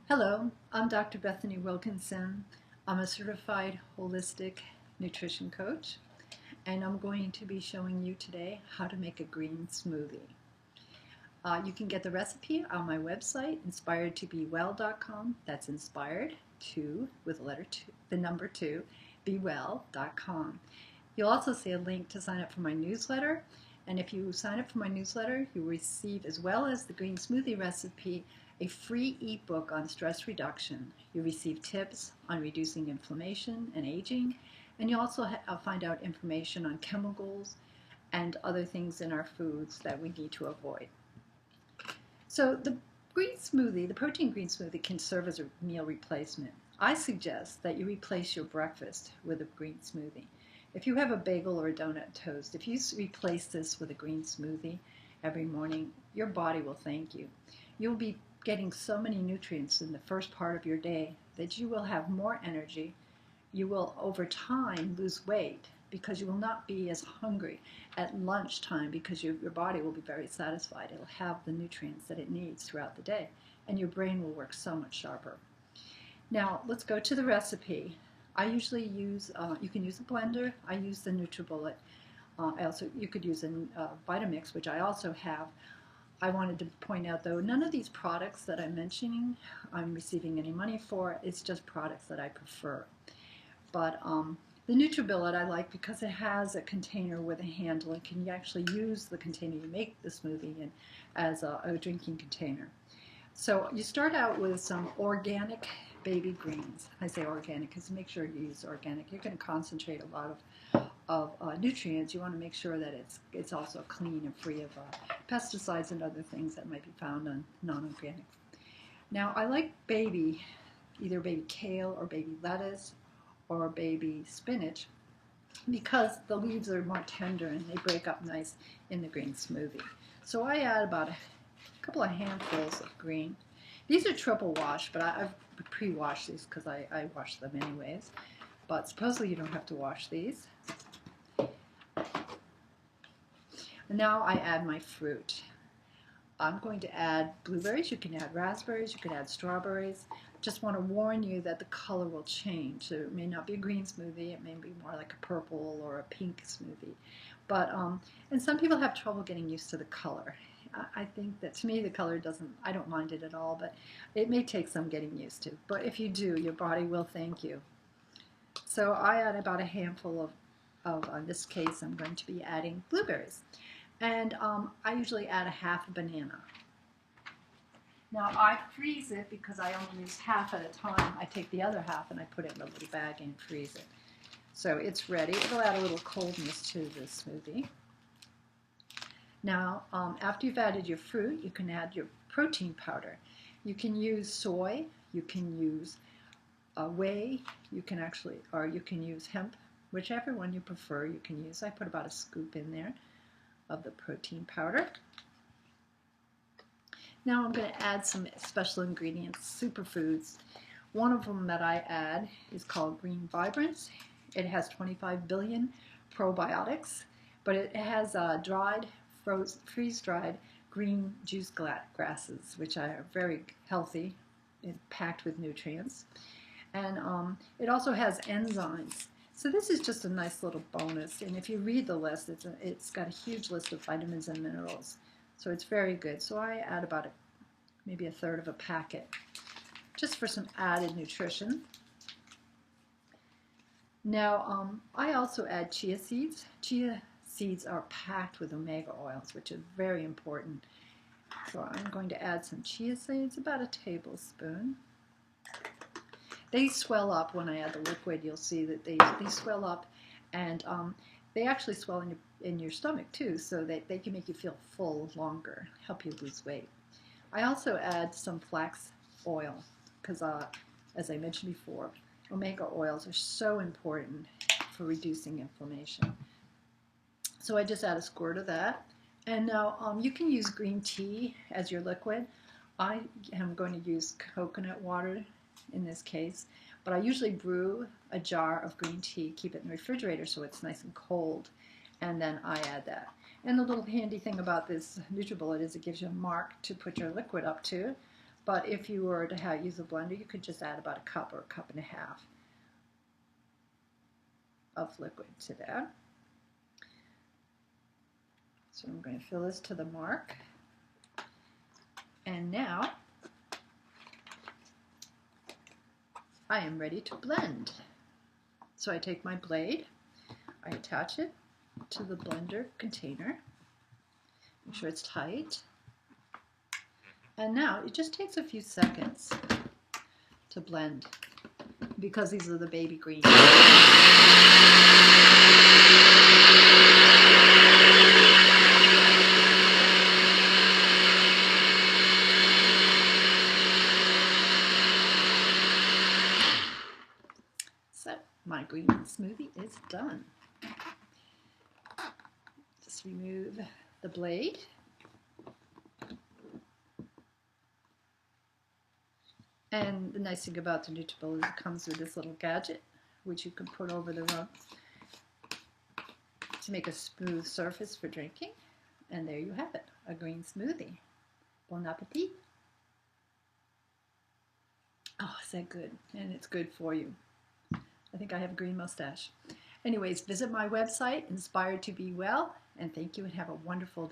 Hello, I'm Dr. Bethany Wilkinson. I'm a certified holistic nutrition coach, and I'm going to be showing you today how to make a green smoothie. You can get the recipe on my website, inspiredtobewell.com. That's inspired to, with the letter two, the number two, bewell.com. You'll also see a link to sign up for my newsletter. And if you sign up for my newsletter, you'll receive, as well as the green smoothie recipe, a free ebook on stress reduction. You receive tips on reducing inflammation and aging, and you also find out information on chemicals and other things in our foods that we need to avoid. So the green smoothie, the protein green smoothie, can serve as a meal replacement. I suggest that you replace your breakfast with a green smoothie. If you have a bagel or a donut toast, if you replace this with a green smoothie every morning, your body will thank you. You'll be getting so many nutrients in the first part of your day that you will have more energy. You will, over time, lose weight because you will not be as hungry at lunchtime because your body will be very satisfied. It'll have the nutrients that it needs throughout the day, and your brain will work so much sharper. Now, let's go to the recipe. I usually use, you can use a blender. I use the NutriBullet. You could use a Vitamix, which I also have. I wanted to point out, though, none of these products that I'm mentioning I'm receiving any money for. It's just products that I prefer. But the NutriBullet I like because it has a container with a handle. And can actually use the container you make the smoothie in as a drinking container. So you start out with some organic baby greens. I say organic because make sure you use organic. You're going to concentrate a lot of nutrients. You want to make sure that it's also clean and free of pesticides and other things that might be found on non-organic. Now I like either baby kale or baby lettuce or baby spinach because the leaves are more tender and they break up nice in the green smoothie. So I add about a couple of handfuls of green. These are triple washed, but I've pre-washed these because I wash them anyways. But supposedly you don't have to wash these. And now I add my fruit. I'm going to add blueberries. You can add raspberries. You can add strawberries. Just want to warn you that the color will change. So it may not be a green smoothie. It may be more like a purple or a pink smoothie. But and some people have trouble getting used to the color. I think that to me the color I don't mind it at all, but it may take some getting used to. But if you do, your body will thank you. So I add about a handful in this case, I'm going to be adding blueberries. And I usually add a half a banana. Now I freeze it because I only use half at a time. I take the other half and I put it in a little bag and freeze it. So it's ready. It'll add a little coldness to the smoothie. Now, after you've added your fruit, you can add your protein powder. You can use soy, you can use whey, you can use hemp, whichever one you prefer you can use. I put about a scoop in there of the protein powder. Now I'm going to add some special ingredients, superfoods. One of them that I add is called Green Vibrance. It has 25 billion probiotics, but it has freeze-dried green juice grasses, which are very healthy and packed with nutrients. And it also has enzymes. So this is just a nice little bonus. And if you read the list, it's got a huge list of vitamins and minerals. So it's very good. So I add about maybe a third of a packet just for some added nutrition. Now I also add chia seeds. Chia seeds are packed with omega oils, which is very important. So I'm going to add some chia seeds, about a tablespoon. They swell up when I add the liquid. You'll see that they swell up, and they actually swell in your stomach too, so that they can make you feel full longer, help you lose weight. I also add some flax oil because, as I mentioned before, omega oils are so important for reducing inflammation. So I just add a squirt of that. And now you can use green tea as your liquid. I am going to use coconut water in this case, but I usually brew a jar of green tea, keep it in the refrigerator so it's nice and cold, and then I add that. And the little handy thing about this NutriBullet is it gives you a mark to put your liquid up to. But if you were to use a blender, you could just add about a cup or a cup and a half of liquid to that. So I'm going to fill this to the mark. And now I am ready to blend. So I take my blade, I attach it to the blender container, make sure it's tight. And now it just takes a few seconds to blend because these are the baby greens. So my green smoothie is done. Just remove the blade. And the nice thing about the Nutribullet is it comes with this little gadget, which you can put over the rug to make a smooth surface for drinking. And there you have it, a green smoothie. Bon appetit. Oh, is that good? And it's good for you. I think I have a green mustache. Anyways, visit my website, Inspired to Be Well, and thank you and have a wonderful day.